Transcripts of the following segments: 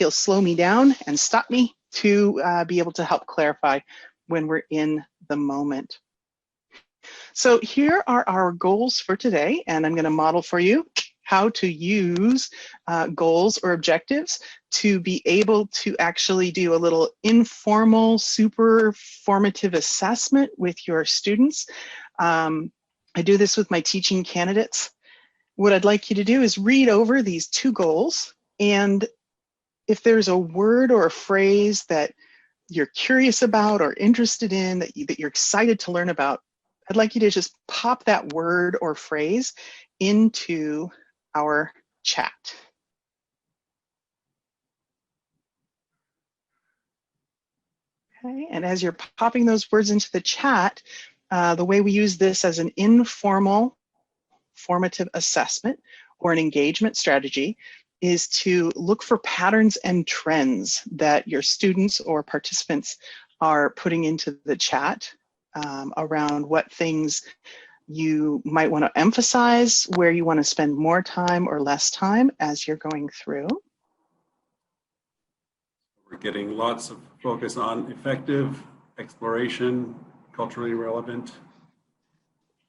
He'll slow me down and stop me to be able to help clarify when we're in the moment. So here are our goals for today, and I'm going to model for you how to use goals or objectives to be able to actually do a little informal, super formative assessment with your students. I do this with my teaching candidates. What I'd like you to do is read over these 2 goals, and if there's a word or a phrase that you're curious about or interested in, that you're excited to learn about, I'd like you to just pop that word or phrase into our chat. Okay, and as you're popping those words into the chat, the way we use this as an informal formative assessment or an engagement strategy is to look for patterns and trends that your students or participants are putting into the chat around what things you might want to emphasize, where you want to spend more time or less time as you're going through. We're getting lots of focus on effective, exploration, culturally relevant.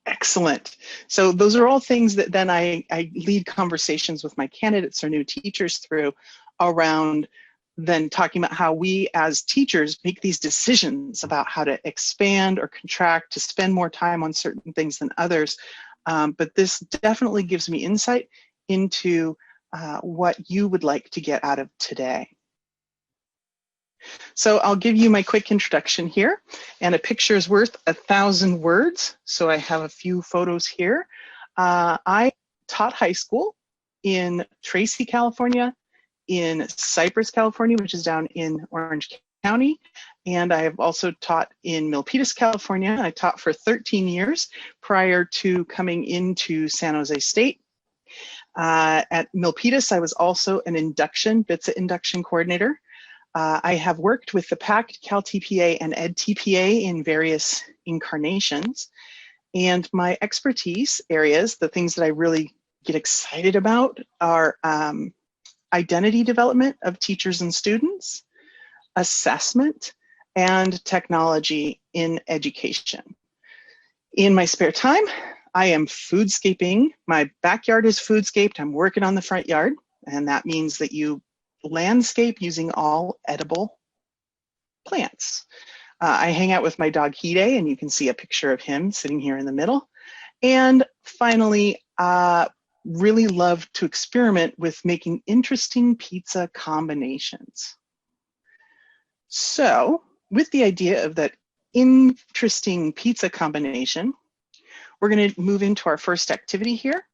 Excellent. So those are all things that then I lead conversations with my candidates or new teachers through around then talking about how we as teachers make these decisions about how to expand or contract, to spend more time on certain things than others. But this definitely gives me insight into what you would like to get out of today. So I'll give you my quick introduction here, and a picture is worth 1,000 words. So I have a few photos here. I taught high school in Tracy, California, in Cypress, California, which is down in Orange County, and I have also taught in Milpitas, California. I taught for 13 years prior to coming into San Jose State. At Milpitas, I was also an BITSA induction coordinator. I have worked with the PAC, CalTPA, and EdTPA in various incarnations. And my expertise areas, the things that I really get excited about, are identity development of teachers and students, assessment, and technology in education. In my spare time, I am foodscaping. My backyard is foodscaped. I'm working on the front yard, and that means that you landscape using all edible plants. I hang out with my dog Hide, and you can see a picture of him sitting here in the middle. And finally, really love to experiment with making interesting pizza combinations. So with the idea of that interesting pizza combination, we're going to move into our first activity here.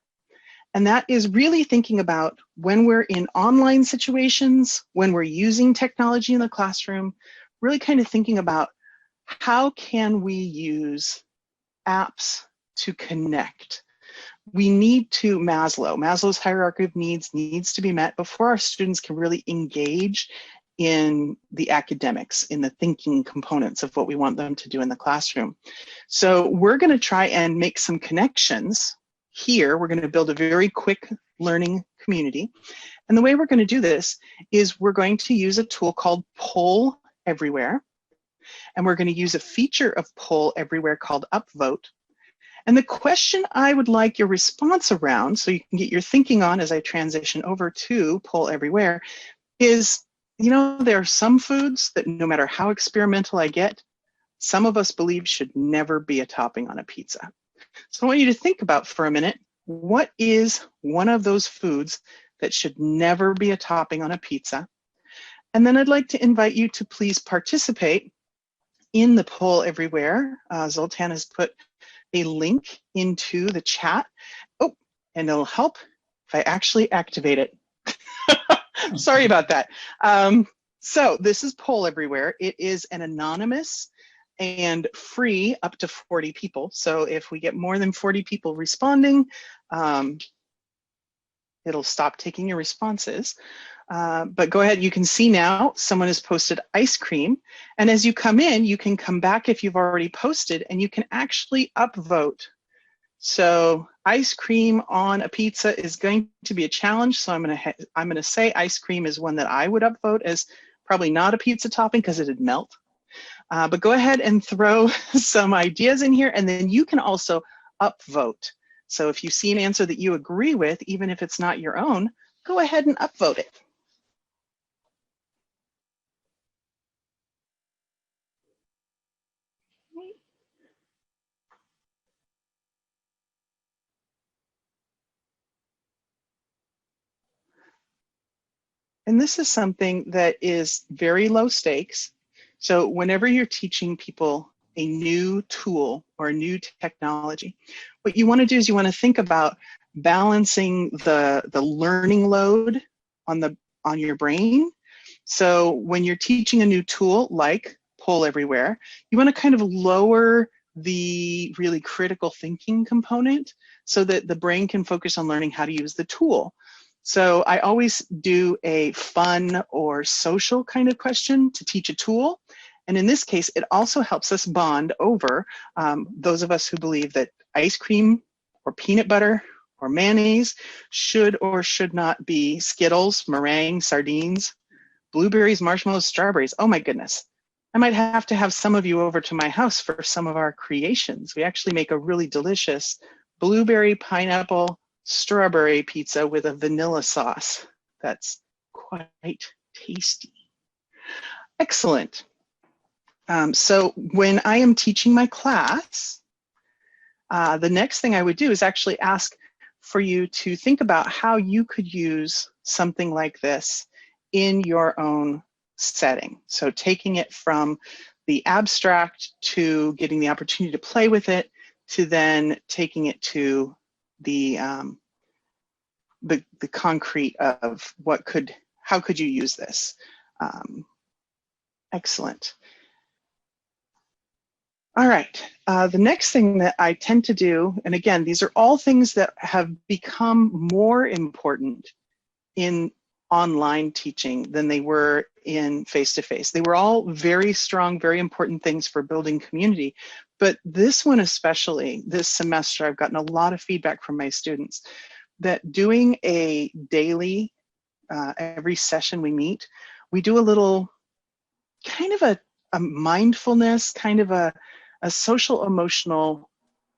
And that is really thinking about when we're in online situations, when we're using technology in the classroom, really kind of thinking about how can we use apps to connect. We need to Maslow's hierarchy of needs to be met before our students can really engage in the academics, in the thinking components of what we want them to do in the classroom. So we're going to try and make some connections. Here, we're going to build a very quick learning community. And the way we're going to do this is we're going to use a tool called Poll Everywhere. And we're going to use a feature of Poll Everywhere called Upvote. And the question I would like your response around, so you can get your thinking on as I transition over to Poll Everywhere, is, you know, there are some foods that no matter how experimental I get, some of us believe should never be a topping on a pizza. So I want you to think about for a minute, what is one of those foods that should never be a topping on a pizza? And then I'd like to invite you to please participate in the Poll Everywhere. Zoltan has put a link into the chat. Oh, and it'll help if I actually activate it. Sorry about that. So this is Poll Everywhere. It is an anonymous and free up to 40 people. So if we get more than 40 people responding, it'll stop taking your responses. But go ahead, you can see now someone has posted ice cream. And as you come in, you can come back if you've already posted, and you can actually upvote So ice cream on a pizza is going to be a challenge. So I'm going to say ice cream is one that I would upvote as probably not a pizza topping because it'd melt. But go ahead and throw some ideas in here, and then you can also upvote. So if you see an answer that you agree with, even if it's not your own, go ahead and upvote it. And this is something that is very low stakes. So whenever you're teaching people a new tool or a new technology, what you want to do is you want to think about balancing the learning load on your brain. So when you're teaching a new tool like Poll Everywhere, you want to kind of lower the really critical thinking component so that the brain can focus on learning how to use the tool. So I always do a fun or social kind of question to teach a tool. And in this case, it also helps us bond over those of us who believe that ice cream or peanut butter or mayonnaise should or should not be Skittles, meringue, sardines, blueberries, marshmallows, strawberries. Oh my goodness. I might have to have some of you over to my house for some of our creations. We actually make a really delicious blueberry, pineapple, strawberry pizza with a vanilla sauce. That's quite tasty. Excellent. So when I am teaching my class, the next thing I would do is actually ask for you to think about how you could use something like this in your own setting. So taking it from the abstract to getting the opportunity to play with it, to then taking it to the concrete of how could you use this? Excellent. All right, the next thing that I tend to do, and again, these are all things that have become more important in online teaching than they were in face-to-face. They were all very strong, very important things for building community. But this one especially, this semester, I've gotten a lot of feedback from my students that doing a daily, every session we meet, we do a little kind of a mindfulness, kind of a social emotional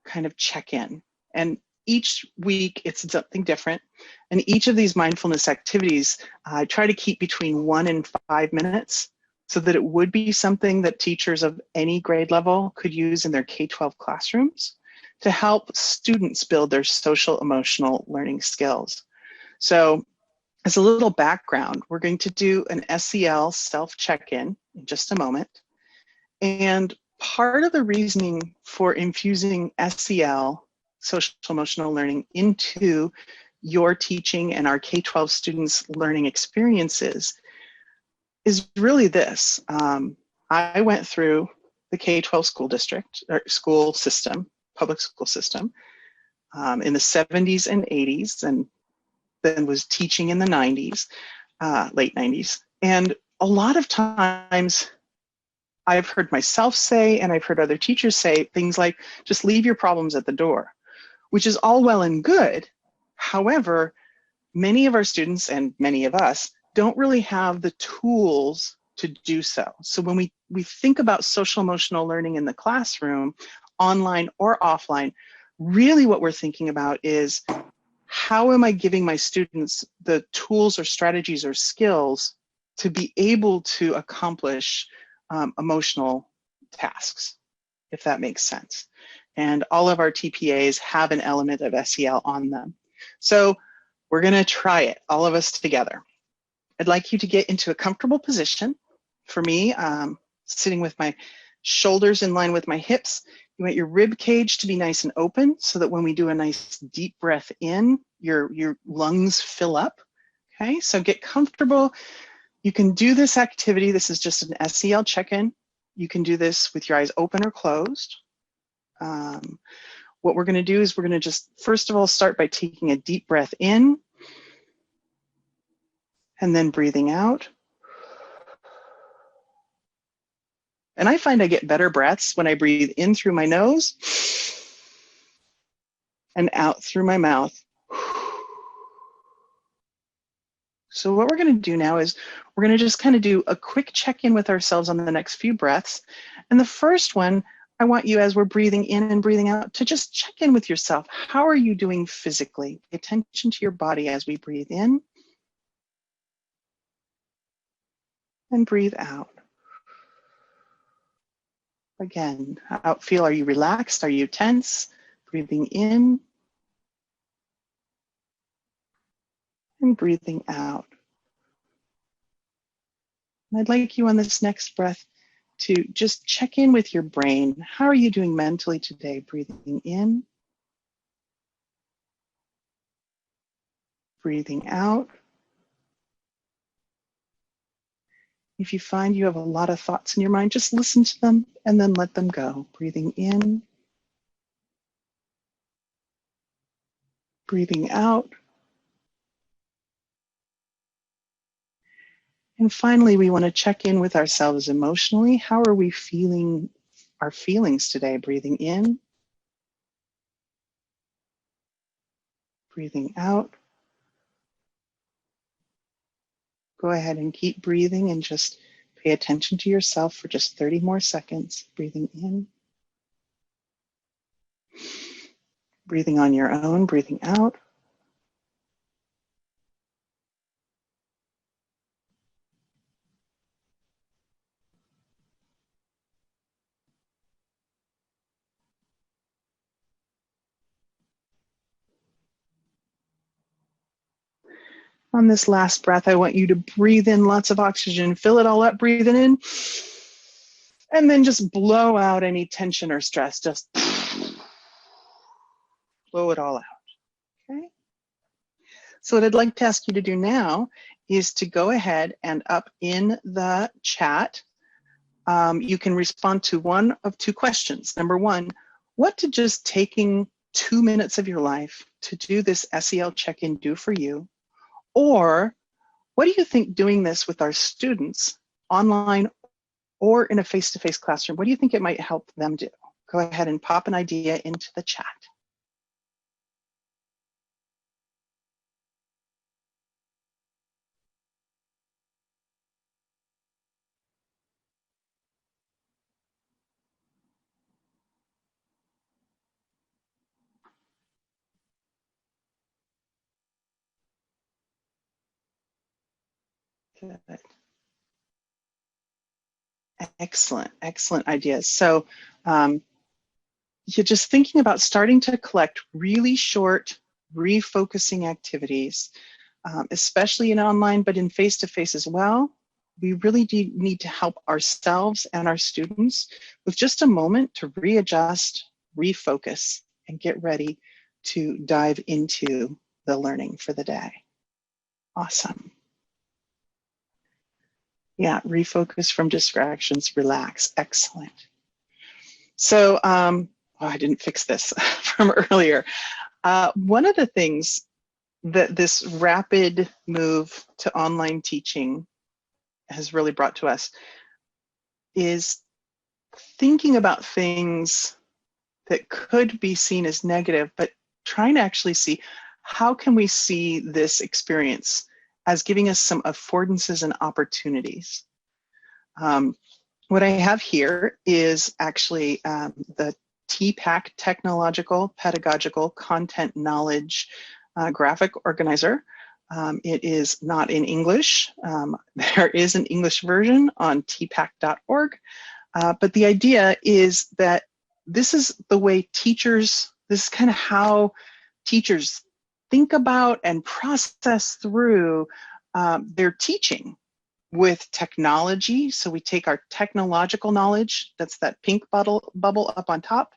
kind of check-in. And each week it's something different. And each of these mindfulness activities, I try to keep between 1 and 5 minutes so that it would be something that teachers of any grade level could use in their K-12 classrooms to help students build their social emotional learning skills. So as a little background, we're going to do an SEL self check-in in just a moment. And part of the reasoning for infusing SEL, social emotional learning, into your teaching and our K-12 students' learning experiences is really this. I went through the K-12 school district, or school system, public school system, in the 70s and 80s, and then was teaching in the 90s, late 90s. And a lot of times I've heard myself say, and I've heard other teachers say things like, just leave your problems at the door, which is all well and good. However, many of our students and many of us don't really have the tools to do so. So when we think about social emotional learning in the classroom, online or offline, really what we're thinking about is, how am I giving my students the tools or strategies or skills to be able to accomplish emotional tasks, if that makes sense. And all of our TPAs have an element of SEL on them. So we're gonna try it, all of us together. I'd like you to get into a comfortable position. For me, sitting with my shoulders in line with my hips. You want your rib cage to be nice and open so that when we do a nice deep breath in, your lungs fill up. Okay, so get comfortable. You can do this activity. This is just an SEL check-in. You can do this with your eyes open or closed. What we're going to do is we're going to just, first of all, start by taking a deep breath in and then breathing out. And I find I get better breaths when I breathe in through my nose and out through my mouth. So what we're going to do now is we're going to just kind of do a quick check-in with ourselves on the next few breaths. And the first one, I want you, as we're breathing in and breathing out, to just check in with yourself. How are you doing physically? Pay attention to your body as we breathe in and breathe out. Again, how feel? Are you relaxed? Are you tense? Breathing in and breathing out. And I'd like you on this next breath to just check in with your brain. How are you doing mentally today? Breathing in, breathing out. If you find you have a lot of thoughts in your mind, just listen to them and then let them go. Breathing in, breathing out. And finally, we want to check in with ourselves emotionally. How are we feeling our feelings today? Breathing in, breathing out. Go ahead and keep breathing and just pay attention to yourself for just 30 more seconds. Breathing in, breathing on your own, breathing out. On this last breath, I want you to breathe in lots of oxygen, fill it all up, breathing in, and then just blow out any tension or stress. Just blow it all out, okay? So what I'd like to ask you to do now is to go ahead and up in the chat, you can respond to one of two questions. Number one, what did just taking 2 minutes of your life to do this SEL check-in do for you? Or what do you think doing this with our students online or in a face-to-face classroom, what do you think it might help them do? Go ahead and pop an idea into the chat. Good. Excellent, excellent ideas. So you're just thinking about starting to collect really short, refocusing activities, especially in online, but in face-to-face as well. We really do need to help ourselves and our students with just a moment to readjust, refocus, and get ready to dive into the learning for the day. Awesome. Yeah, refocus from distractions, relax. Excellent. So, oh, I didn't fix this from earlier. One of the things that this rapid move to online teaching has really brought to us is thinking about things that could be seen as negative, but trying to actually see how can we see this experience as giving us some affordances and opportunities. What I have here is actually the TPAC, Technological Pedagogical Content Knowledge Graphic Organizer. It is not in English. There is an English version on tpac.org. But the idea is that this is the way teachers, this is kind of how teachers think about and process through their teaching with technology. So we take our technological knowledge, that's that pink bubble up on top,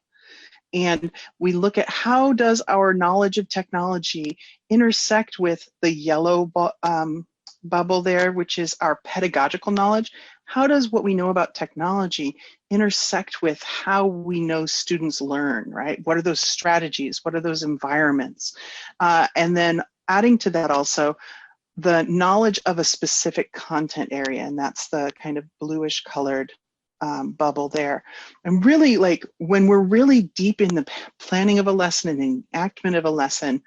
and we look at how does our knowledge of technology intersect with the yellow bubble there, which is our pedagogical knowledge. How does what we know about technology intersect with how we know students learn, right? What are those strategies? What are those environments? And then adding to that also, the knowledge of a specific content area, and that's the kind of bluish colored bubble there. And really, like, when we're really deep in the planning of a lesson and enactment of a lesson,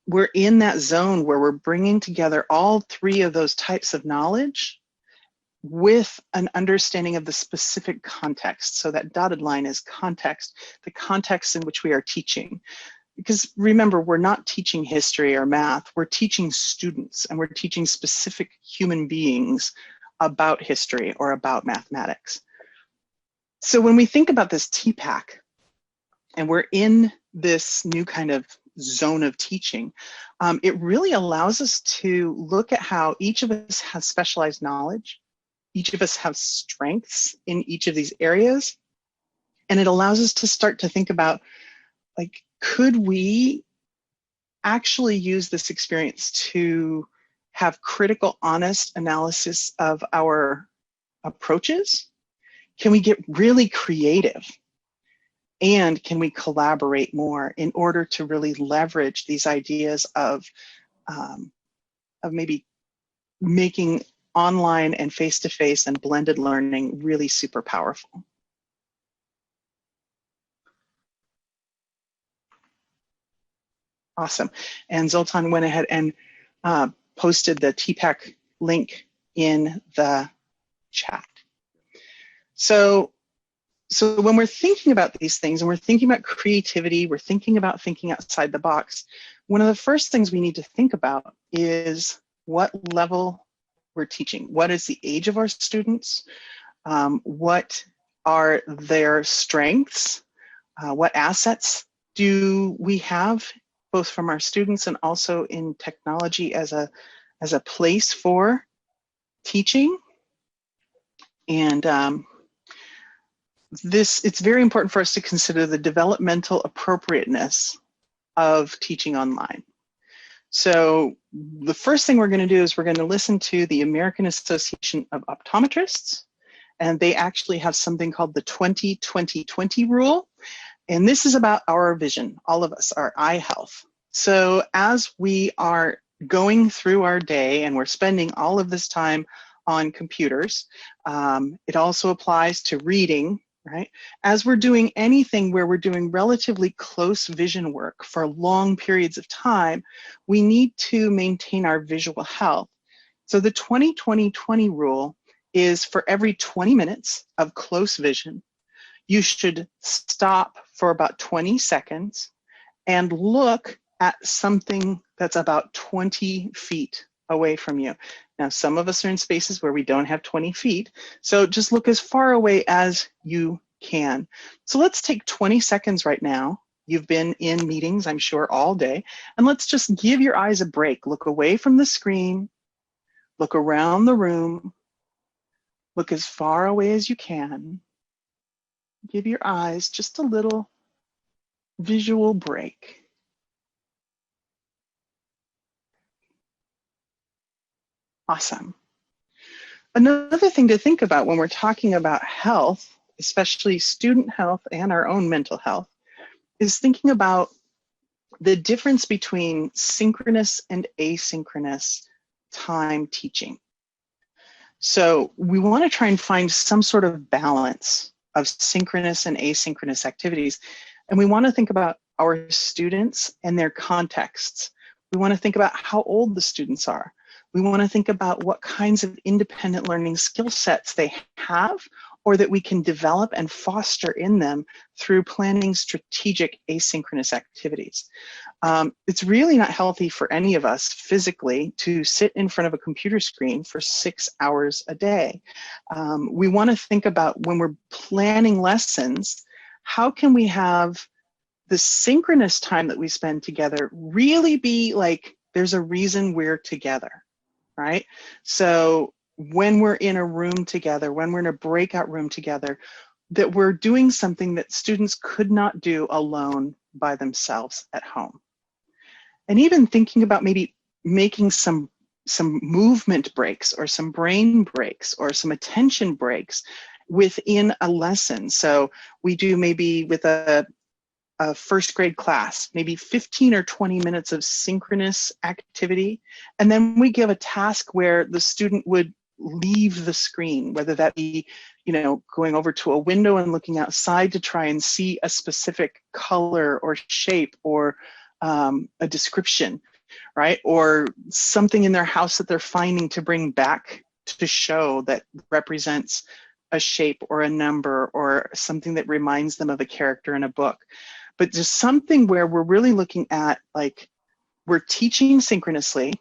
we're in that zone where we're bringing together all three of those types of knowledge with an understanding of the specific context. So that dotted line is context, the context in which we are teaching. Because remember, we're not teaching history or math, we're teaching students, and we're teaching specific human beings about history or about mathematics. So when we think about this TPAC, and we're in this new kind of zone of teaching, it really allows us to look at how each of us has specialized knowledge, each of us have strengths in each of these areas, and it allows us to start to think about, like, could we actually use this experience to have critical, honest analysis of our approaches? Can we get really creative? And can we collaborate more in order to really leverage these ideas of maybe making online and face-to-face and blended learning really super powerful? Awesome. And Zoltan went ahead and posted the TPAC link in the chat. So when we're thinking about these things and we're thinking about creativity, we're thinking about thinking outside the box, one of the first things we need to think about is what level we're teaching. What is the age of our students? What are their strengths? What assets do we have, both from our students and also in technology as a place for teaching? And it's very important for us to consider the developmental appropriateness of teaching online. So the first thing we're going to do is we're going to listen to the American Association of Optometrists, and they actually have something called the 20-20-20 rule. And this is about our vision, all of us, our eye health. So as we are going through our day and we're spending all of this time on computers, it also applies to reading, right? As we're doing anything where we're doing relatively close vision work for long periods of time, we need to maintain our visual health. So the 20-20-20 rule is for every 20 minutes of close vision, you should stop for about 20 seconds and look at something that's about 20 feet away from you. Now, some of us are in spaces where we don't have 20 feet, so just look as far away as you can. So let's take 20 seconds right now. You've been in meetings, I'm sure, all day, and let's just give your eyes a break. Look away from the screen, look around the room, look as far away as you can. Give your eyes just a little visual break. Awesome. Another thing to think about when we're talking about health, especially student health and our own mental health, is thinking about the difference between synchronous and asynchronous time teaching. So we want to try and find some sort of balance of synchronous and asynchronous activities. And we want to think about our students and their contexts. We want to think about how old the students are. We want to think about what kinds of independent learning skill sets they have or that we can develop and foster in them through planning strategic asynchronous activities. It's really not healthy for any of us physically to sit in front of a computer screen for 6 hours a day. We want to think about, when we're planning lessons, how can we have the synchronous time that we spend together really be like there's a reason we're together, right? So when we're in a room together, when we're in a breakout room together, that we're doing something that students could not do alone by themselves at home. And even thinking about maybe making some movement breaks or some brain breaks or some attention breaks within a lesson. So we do maybe with a first grade class, maybe 15 or 20 minutes of synchronous activity. And then we give a task where the student would leave the screen, whether that be going over to a window and looking outside to try and see a specific color or shape or a description, right? Or something in their house that they're finding to bring back to show that represents a shape or a number or something that reminds them of a character in a book. But just something where we're really looking at, like, we're teaching synchronously,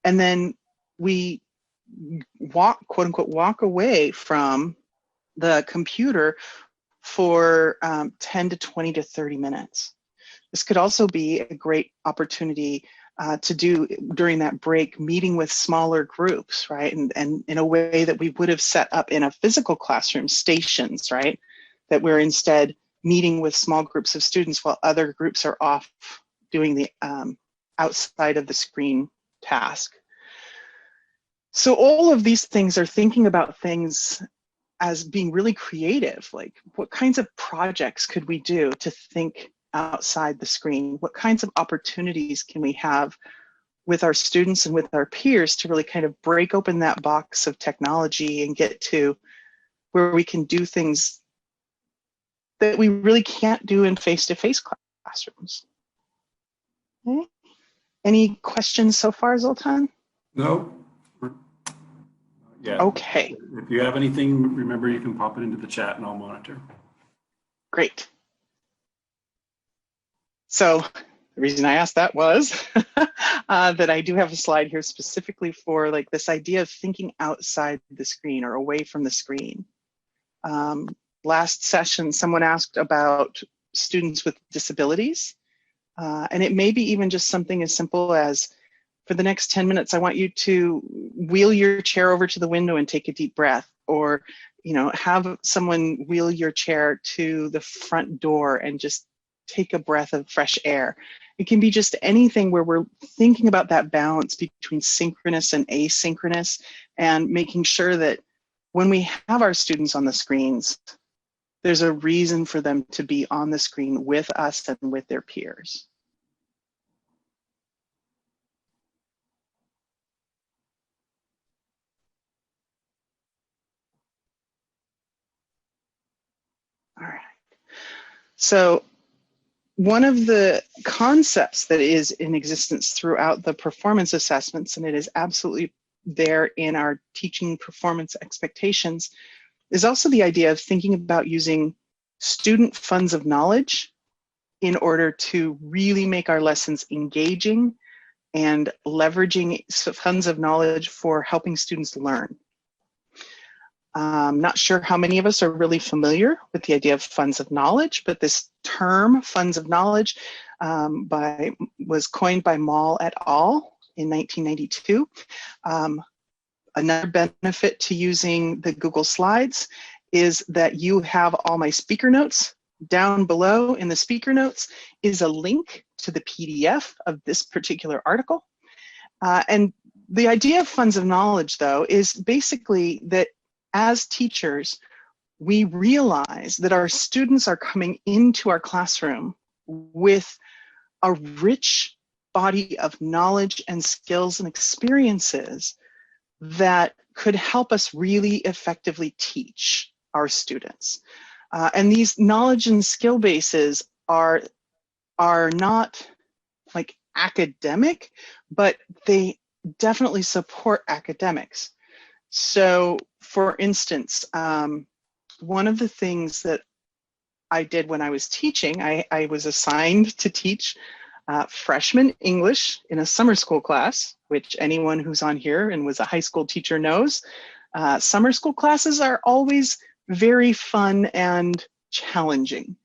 and then we walk, quote unquote, walk away from the computer for 10 to 20 to 30 minutes. This could also be a great opportunity to do during that break, meeting with smaller groups, right? And in a way that we would have set up in a physical classroom, stations, right? That we're instead meeting with small groups of students while other groups are off doing the outside of the screen task. So all of these things are thinking about things as being really creative. Like, what kinds of projects could we do to think outside the screen? What kinds of opportunities can we have with our students and with our peers to really kind of break open that box of technology and get to where we can do things that we really can't do in face-to-face classrooms? Okay. Any questions so far, Zoltan? No. Yeah. Okay. If you have anything, remember you can pop it into the chat and I'll monitor. Great. So the reason I asked that was that I do have a slide here specifically for, like, this idea of thinking outside the screen or away from the screen. Last session, someone asked about students with disabilities, and it may be even just something as simple as, for the next 10 minutes, I want you to wheel your chair over to the window and take a deep breath, or have someone wheel your chair to the front door and just take a breath of fresh air. It can be just anything where we're thinking about that balance between synchronous and asynchronous, and making sure that when we have our students on the screens, there's a reason for them to be on the screen with us and with their peers. All right. So one of the concepts that is in existence throughout the performance assessments, and it is absolutely there in our teaching performance expectations, is also the idea of thinking about using student funds of knowledge in order to really make our lessons engaging and leveraging funds of knowledge for helping students learn. I'm not sure how many of us are really familiar with the idea of funds of knowledge, but this term, funds of knowledge, was coined by Mall et al. In 1992. Another benefit to using the Google Slides is that you have all my speaker notes. Down below in the speaker notes is a link to the PDF of this particular article. And the idea of funds of knowledge, though, is basically that as teachers, we realize that our students are coming into our classroom with a rich body of knowledge and skills and experiences that could help us really effectively teach our students. And these knowledge and skill bases are not like academic, but they definitely support academics. So for instance, one of the things that I did when I was teaching, I was assigned to teach freshman English in a summer school class, which anyone who's on here and was a high school teacher knows. Summer school classes are always very fun and challenging.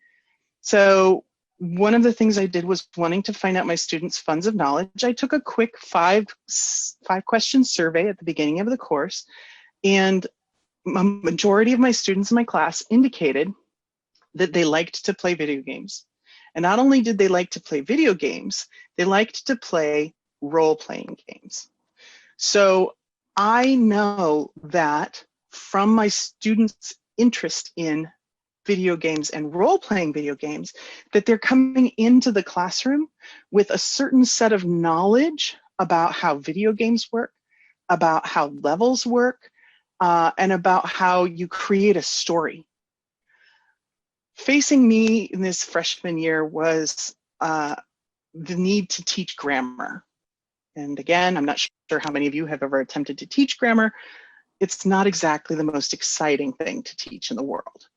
So one of the things I did was wanting to find out my students' funds of knowledge. I took a quick five question survey at the beginning of the course, and a majority of my students in my class indicated that they liked to play video games. And not only did they like to play video games, they liked to play role-playing games. So I know that from my students' interest in video games and role-playing video games, that they're coming into the classroom with a certain set of knowledge about how video games work, about how levels work, and about how you create a story. Facing me in this freshman year was the need to teach grammar. And again, I'm not sure how many of you have ever attempted to teach grammar. It's not exactly the most exciting thing to teach in the world.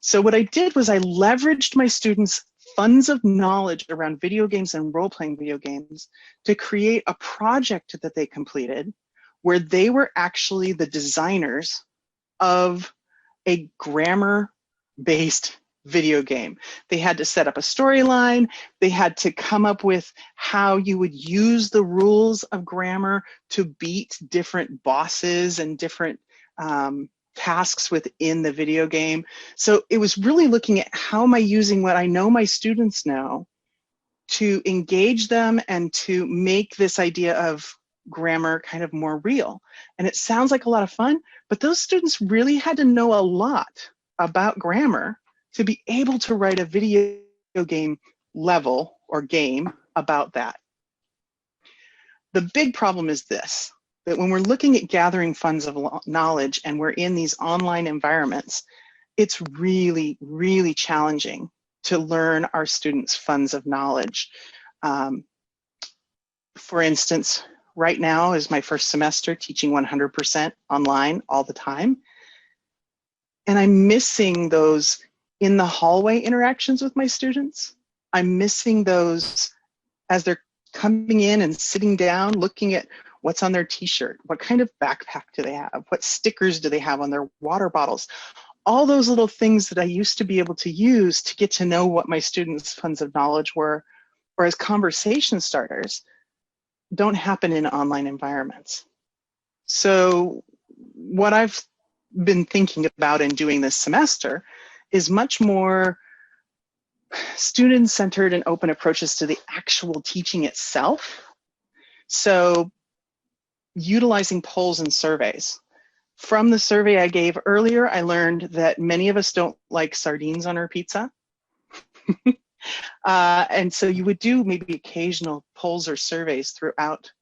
So what I did was I leveraged my students' funds of knowledge around video games and role-playing video games to create a project that they completed where they were actually the designers of a grammar-based video game. They had to set up a storyline. They had to come up with how you would use the rules of grammar to beat different bosses and different tasks within the video game. So it was really looking at how am I using what I know my students know to engage them and to make this idea of grammar kind of more real. And it sounds like a lot of fun, but those students really had to know a lot about grammar to be able to write a video game level or game about that. The big problem is this, that when we're looking at gathering funds of knowledge and we're in these online environments, it's really, really challenging to learn our students' funds of knowledge. For instance, right now is my first semester teaching 100% online all the time. And I'm missing those in the hallway interactions with my students. I'm missing those as they're coming in and sitting down, looking at what's on their t-shirt, what kind of backpack do they have, what stickers do they have on their water bottles. All those little things that I used to be able to use to get to know what my students' funds of knowledge were, or as conversation starters, don't happen in online environments. So what I've been thinking about and doing this semester is much more student-centered and open approaches to the actual teaching itself. So utilizing polls and surveys. From the survey I gave earlier, I learned that many of us don't like sardines on our pizza. And so you would do maybe occasional polls or surveys throughout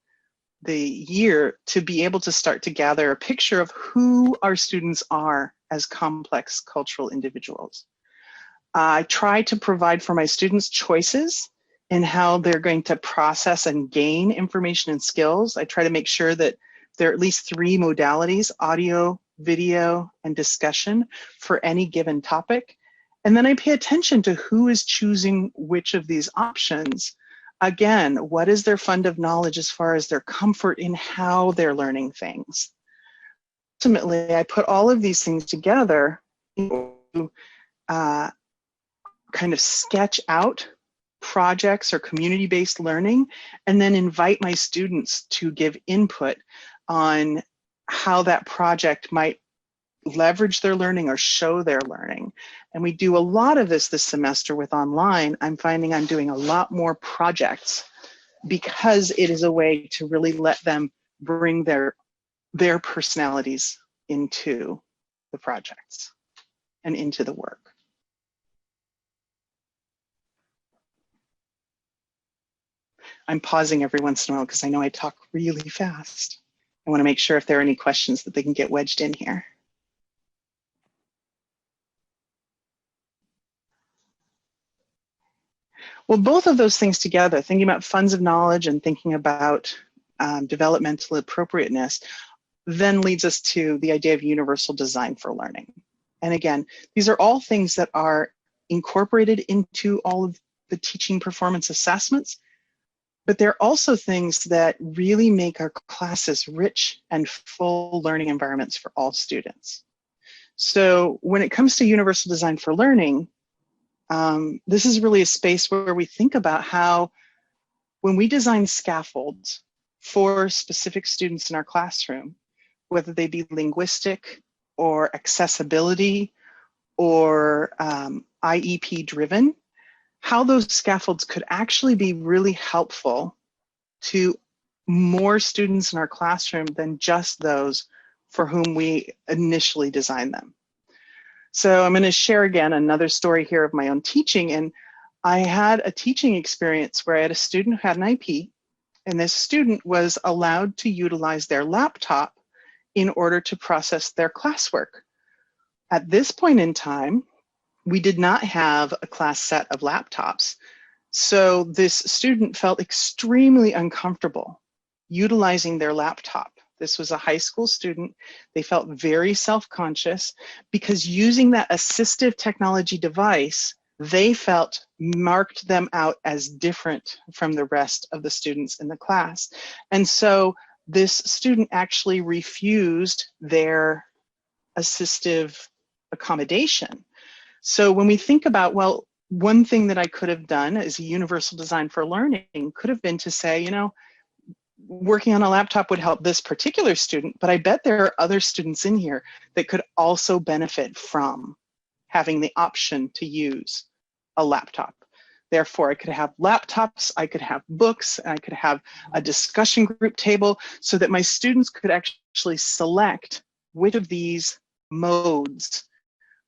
the year to be able to start to gather a picture of who our students are as complex cultural individuals. I try to provide for my students choices in how they're going to process and gain information and skills. I try to make sure that there are at least 3 modalities: audio, video, and discussion for any given topic. And then I pay attention to who is choosing which of these options. Again, what is their fund of knowledge as far as their comfort in how they're learning things? Ultimately, I put all of these things together to kind of sketch out projects or community-based learning, and then invite my students to give input on how that project might leverage their learning or show their learning. And we do a lot of this semester with online. I'm finding I'm doing a lot more projects because it is a way to really let them bring their personalities into the projects and into the work. I'm pausing every once in a while because I know I talk really fast. I want to make sure if there are any questions that they can get wedged in here. Well, both of those things together, thinking about funds of knowledge and thinking about developmental appropriateness, then leads us to the idea of universal design for learning. And again, these are all things that are incorporated into all of the teaching performance assessments, but they're also things that really make our classes rich and full learning environments for all students. So when it comes to universal design for learning, this is really a space where we think about how when we design scaffolds for specific students in our classroom, whether they be linguistic or accessibility or IEP driven, how those scaffolds could actually be really helpful to more students in our classroom than just those for whom we initially designed them. So I'm going to share again another story here of my own teaching. And I had a teaching experience where I had a student who had an IP, and this student was allowed to utilize their laptop in order to process their classwork. At this point in time, we did not have a class set of laptops. So this student felt extremely uncomfortable utilizing their laptop. This was a high school student. They felt very self-conscious because using that assistive technology device, they felt marked them out as different from the rest of the students in the class. And so this student actually refused their assistive accommodation. So when we think about, well, one thing that I could have done as a universal design for learning could have been to say, you know, working on a laptop would help this particular student, but I bet there are other students in here that could also benefit from having the option to use a laptop. Therefore, I could have laptops, I could have books, and I could have a discussion group table so that my students could actually select which of these modes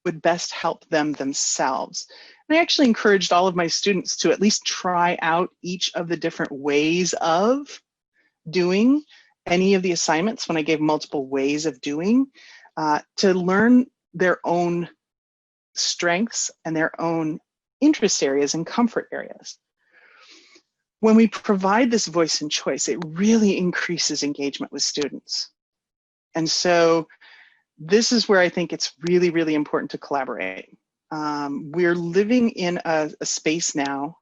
would best help them themselves. And I actually encouraged all of my students to at least try out each of the different ways of doing any of the assignments when I gave multiple ways of doing, to learn their own strengths and their own interest areas and comfort areas. When we provide this voice and choice, it really increases engagement with students. And so this is where I think it's really, really important to collaborate. We're living in a space now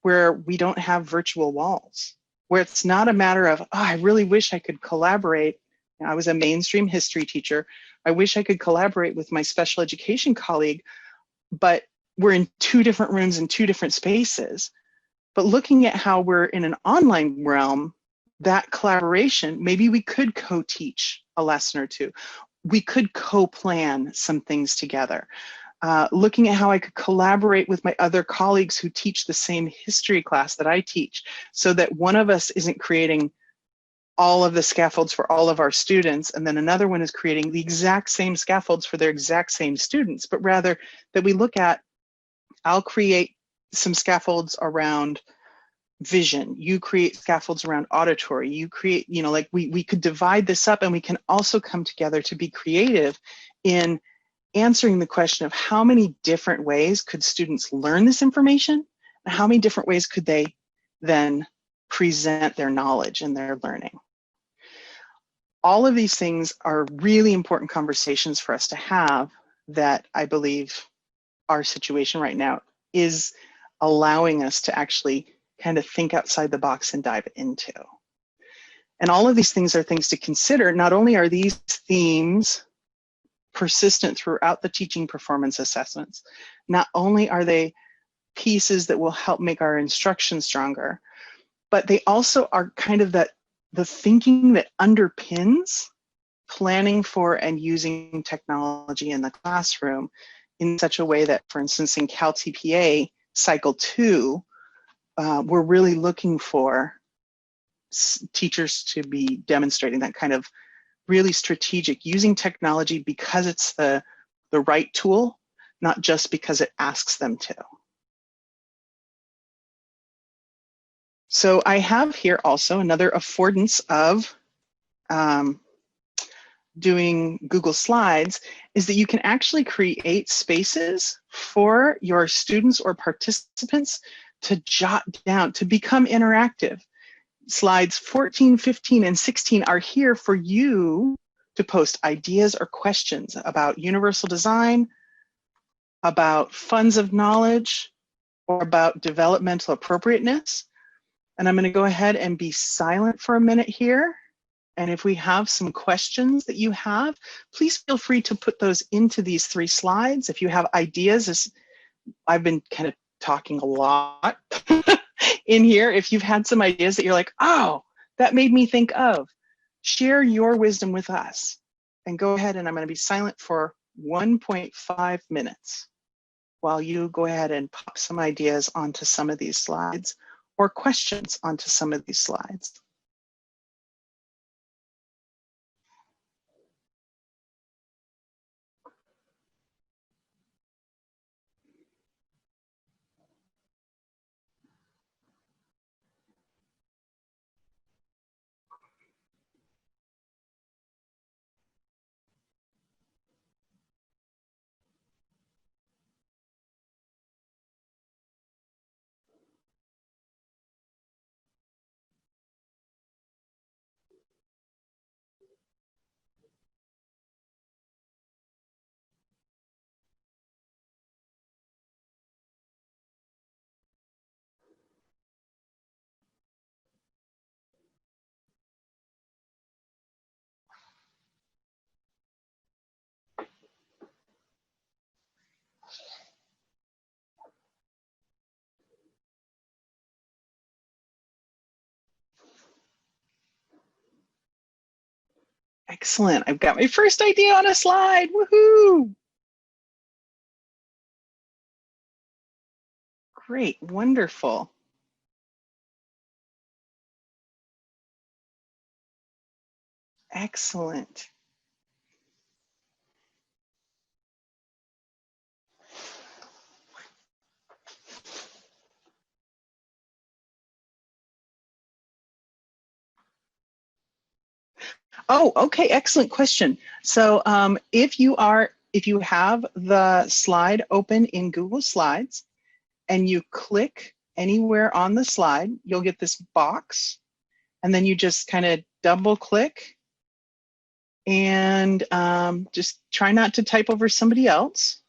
where we don't have virtual walls, where it's not a matter of, oh, I really wish I could collaborate. I was a mainstream history teacher. I wish I could collaborate with my special education colleague, but we're in two different rooms in two different spaces. But looking at how we're in an online realm, that collaboration, maybe we could co-teach a lesson or two. We could co-plan some things together. Looking at how I could collaborate with my other colleagues who teach the same history class that I teach, so that one of us isn't creating all of the scaffolds for all of our students, and then another one is creating the exact same scaffolds for their exact same students, but rather that we look at, I'll create some scaffolds around vision, you create scaffolds around auditory, you create, you know, like we could divide this up, and we can also come together to be creative in answering the question of how many different ways could students learn this information, and how many different ways could they then present their knowledge and their learning. All of these things are really important conversations for us to have that I believe our situation right now is allowing us to actually kind of think outside the box and dive into. And all of these things are things to consider. Not only are these themes persistent throughout the teaching performance assessments, not only are they pieces that will help make our instruction stronger, but they also are kind of the thinking that underpins planning for and using technology in the classroom in such a way that, for instance, in CalTPA cycle 2, we're really looking for teachers to be demonstrating that kind of really strategic, using technology because it's the right tool, not just because it asks them to. So I have here also another affordance of doing Google Slides is that you can actually create spaces for your students or participants to jot down, to become interactive. Slides 14, 15, and 16 are here for you to post ideas or questions about universal design, about funds of knowledge, or about developmental appropriateness. And I'm going to go ahead and be silent for a minute here. And if we have some questions that you have, please feel free to put those into these 3 slides. If you have ideas, I've been kind of talking a lot in here. If you've had some ideas that you're like, oh, that made me think of, share your wisdom with us. And go ahead, and I'm going to be silent for 1.5 minutes while you go ahead and pop some ideas onto some of these slides or questions onto some of these slides. Excellent. I've got my first idea on a slide. Woohoo! Great, wonderful. Excellent. Oh, okay, excellent question. So if you have the slide open in Google Slides and you click anywhere on the slide, you'll get this box, and then you just kind of double click and just try not to type over somebody else.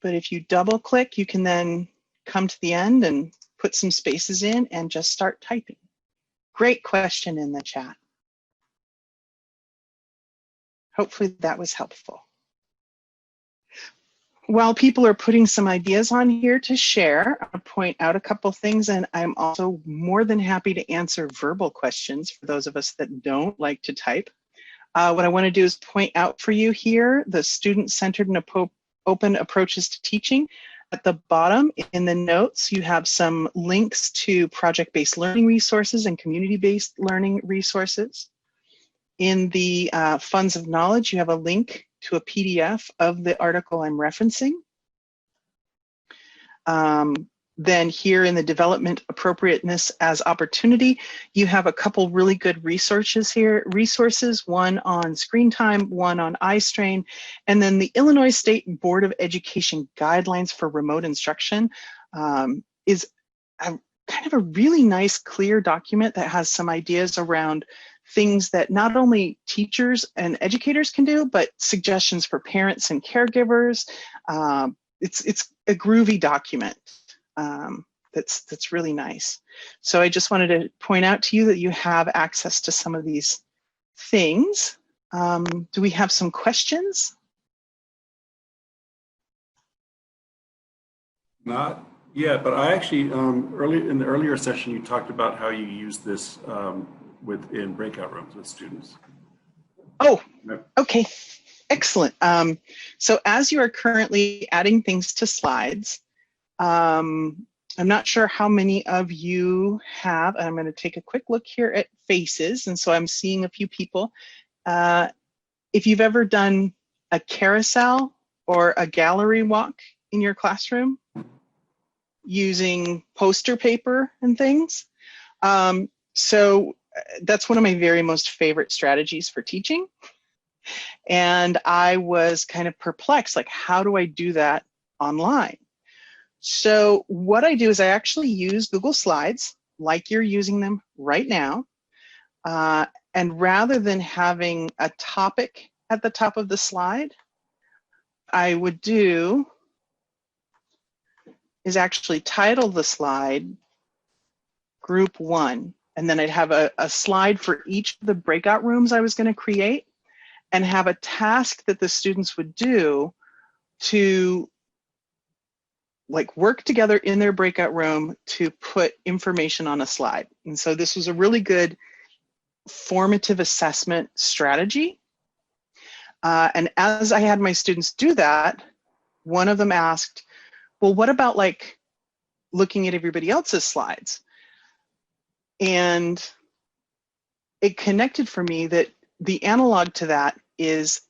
But if you double click, you can then come to the end and put some spaces in and just start typing. Great question in the chat. Hopefully that was helpful. While people are putting some ideas on here to share, I'll point out a couple things, and I'm also more than happy to answer verbal questions for those of us that don't like to type. What I want to do is point out for you here the student-centered and open approaches to teaching. At the bottom in the notes, you have some links to project-based learning resources and community-based learning resources. In the funds of knowledge, you have a link to a PDF of the article I'm referencing. Then here in the development appropriateness as opportunity, you have a couple really good resources here. One on screen time, one on eye strain, and then the Illinois State Board of Education guidelines for remote instruction is kind of a really nice, clear document that has some ideas around things that not only teachers and educators can do, but suggestions for parents and caregivers. It's a groovy document that's really nice. So I just wanted to point out to you that you have access to some of these things. Do we have some questions? Not yet, but I actually, in the earlier session, you talked about how you use this in breakout rooms with students. Oh, okay, excellent. So as you are currently adding things to slides, I'm not sure how many of you have, and I'm going to take a quick look here at faces, and so I'm seeing a few people. If you've ever done a carousel or a gallery walk in your classroom using poster paper and things, so that's one of my very most favorite strategies for teaching. And I was kind of perplexed, like, how do I do that online? So what I do is I actually use Google Slides like you're using them right now. And rather than having a topic at the top of the slide, I would do is actually title the slide Group 1. And then I'd have a slide for each of the breakout rooms I was going to create and have a task that the students would do to work together in their breakout room to put information on a slide. And so this was a really good formative assessment strategy. And as I had my students do that, one of them asked, well, what about looking at everybody else's slides? And it connected for me that the analog to that is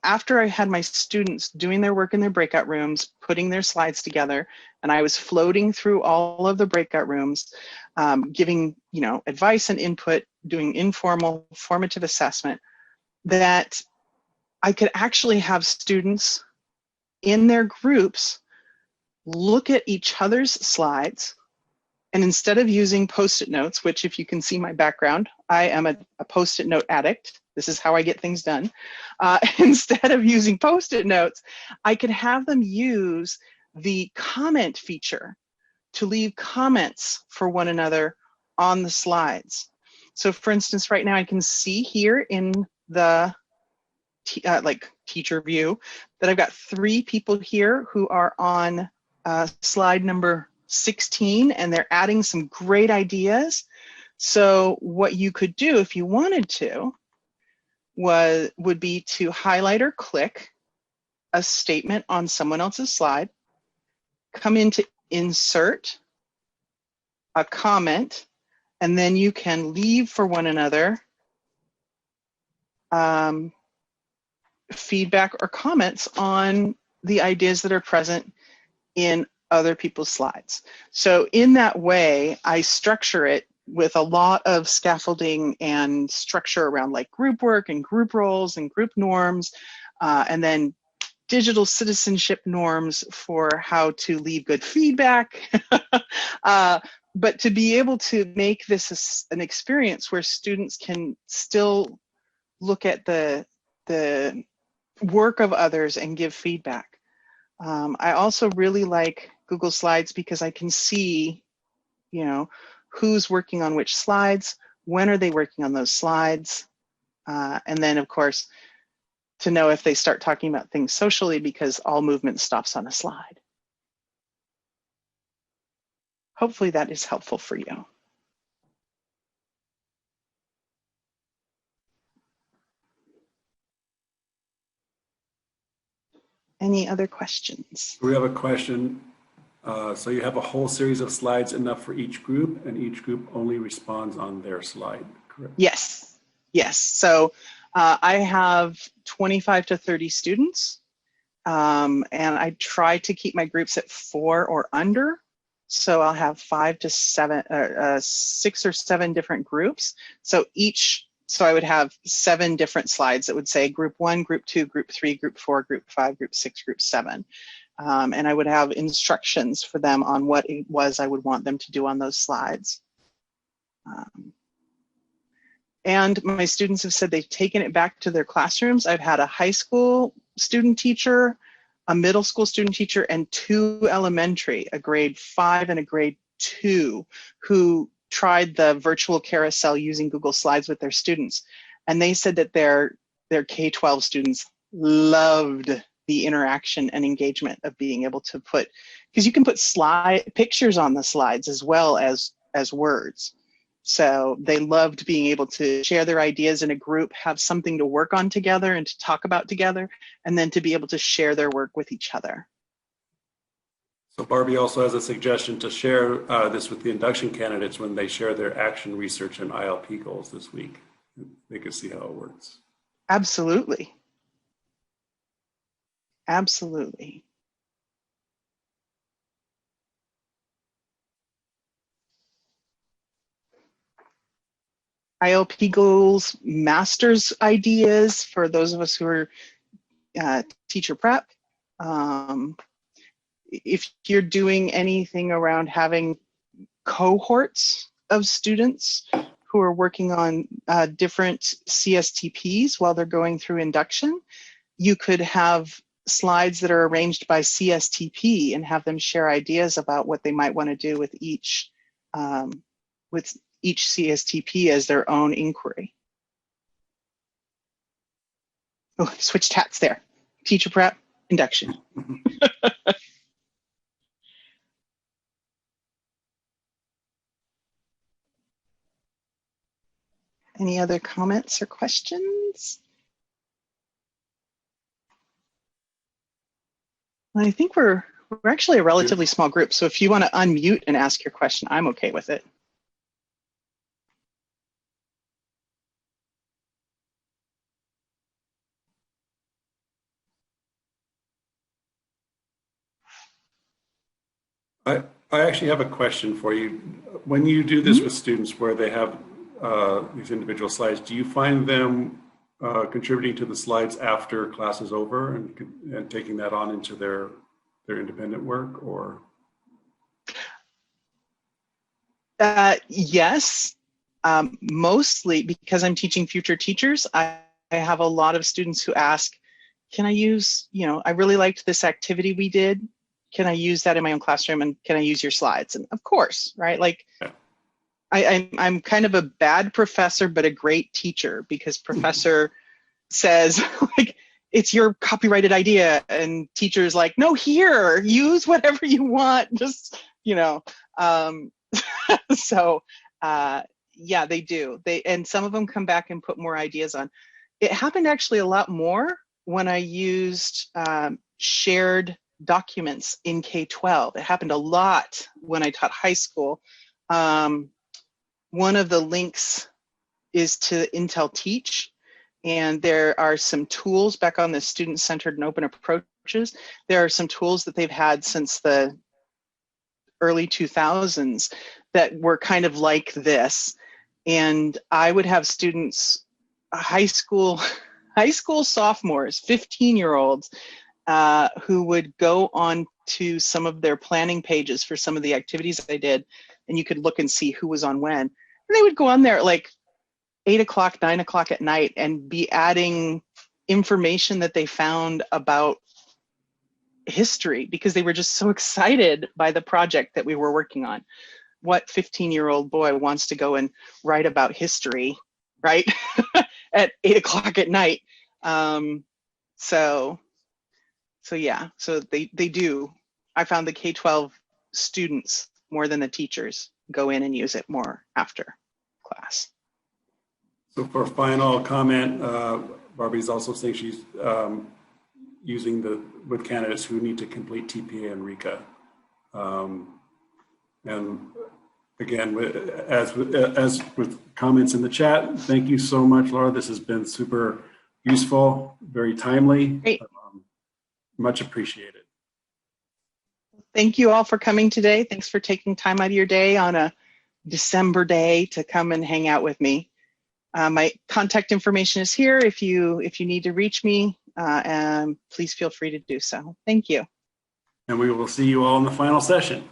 after I had my students doing their work in their breakout rooms, putting their slides together, and I was floating through all of the breakout rooms, giving advice and input, doing informal formative assessment, that I could actually have students in their groups look at each other's slides. And instead of using Post-it notes, which if you can see my background, I am a Post-it note addict. This is how I get things done. Instead of using Post-it notes, I could have them use the comment feature to leave comments for one another on the slides. So for instance, right now I can see here in the teacher view that I've got 3 people here who are on slide number 16, and they're adding some great ideas. So what you could do if you wanted to would be to highlight or click a statement on someone else's slide, come into insert a comment, and then you can leave for one another feedback or comments on the ideas that are present in other people's slides. So in that way, I structure it with a lot of scaffolding and structure around like group work and group roles and group norms, and then digital citizenship norms for how to leave good feedback. But to be able to make this an experience where students can still look at the work of others and give feedback. I also really like Google Slides because I can see, you know, who's working on which slides, when are they working on those slides, and then of course, to know if they start talking about things socially because all movement stops on a slide. Hopefully that is helpful for you. Any other questions? We have a question. So you have a whole series of slides enough for each group, and each group only responds on their slide, correct? Yes, yes. So I have 25 to 30 students, and I try to keep my groups at 4 or under. So I'll have 5 to 7, 6 or 7 different groups. So I would have 7 different slides that would say group 1, group 2, group 3, group 4, group 5, group 6, group 7. And I would have instructions for them on what it was I would want them to do on those slides. And my students have said they've taken it back to their classrooms. I've had a high school student teacher, a middle school student teacher, and 2 elementary, a grade 5 and a grade 2, who tried the virtual carousel using Google Slides with their students. And they said that their K-12 students loved the interaction and engagement of being able to put, because you can put pictures on the slides as well as words. So they loved being able to share their ideas in a group, have something to work on together and to talk about together, and then to be able to share their work with each other. So Barbie also has a suggestion to share this with the induction candidates when they share their action research and ILP goals this week. They can see how it works. Absolutely. Absolutely. ILP goals, master's ideas for those of us who are teacher prep. If you're doing anything around having cohorts of students who are working on different CSTPs while they're going through induction, you could have slides that are arranged by CSTP and have them share ideas about what they might want to do with each CSTP as their own inquiry. Oh, switched hats there. Teacher prep, induction. Any other comments or questions? Well, I think we're actually a relatively small group, so if you want to unmute and ask your question, I'm okay with it. I actually have a question for you. When you do this with students where they have these individual slides, do you find them contributing to the slides after class is over and taking that on into their independent work, or? Yes, mostly because I'm teaching future teachers. I have a lot of students who ask, can I use, I really liked this activity we did. Can I use that in my own classroom, and can I use your slides? And of course, right? Like, yeah. I'm kind of a bad professor, but a great teacher, because professor says, like, it's your copyrighted idea, and teacher's like, no, here, use whatever you want, just, so yeah, they do. And some of them come back and put more ideas on. it happened actually a lot more when I used shared documents in K-12. It happened a lot when I taught high school. One of the links is to Intel Teach, and there are some tools back on the student-centered and open approaches. There are some tools that they've had since the early 2000s that were kind of like this. And I would have students, high school sophomores, 15-year-olds, who would go on to some of their planning pages for some of the activities I did, and you could look and see who was on when. And they would go on there at like 8 o'clock, 9 o'clock at night and be adding information that they found about history because they were just so excited by the project that we were working on. What 15-year-old boy wants to go and write about history, right? At 8 o'clock at night. So yeah, so they do. I found the K-12 students more than the teachers go in and use it more after class. So for a final comment, Barbie's also saying she's using with candidates who need to complete TPA and RECA. And again, as with comments in the chat, thank you so much, Laura. This has been super useful, very timely. Great. Much appreciated. Thank you all for coming today. Thanks for taking time out of your day on a December day to come and hang out with me. My contact information is here if you need to reach me, and please feel free to do so. Thank you. And we will see you all in the final session.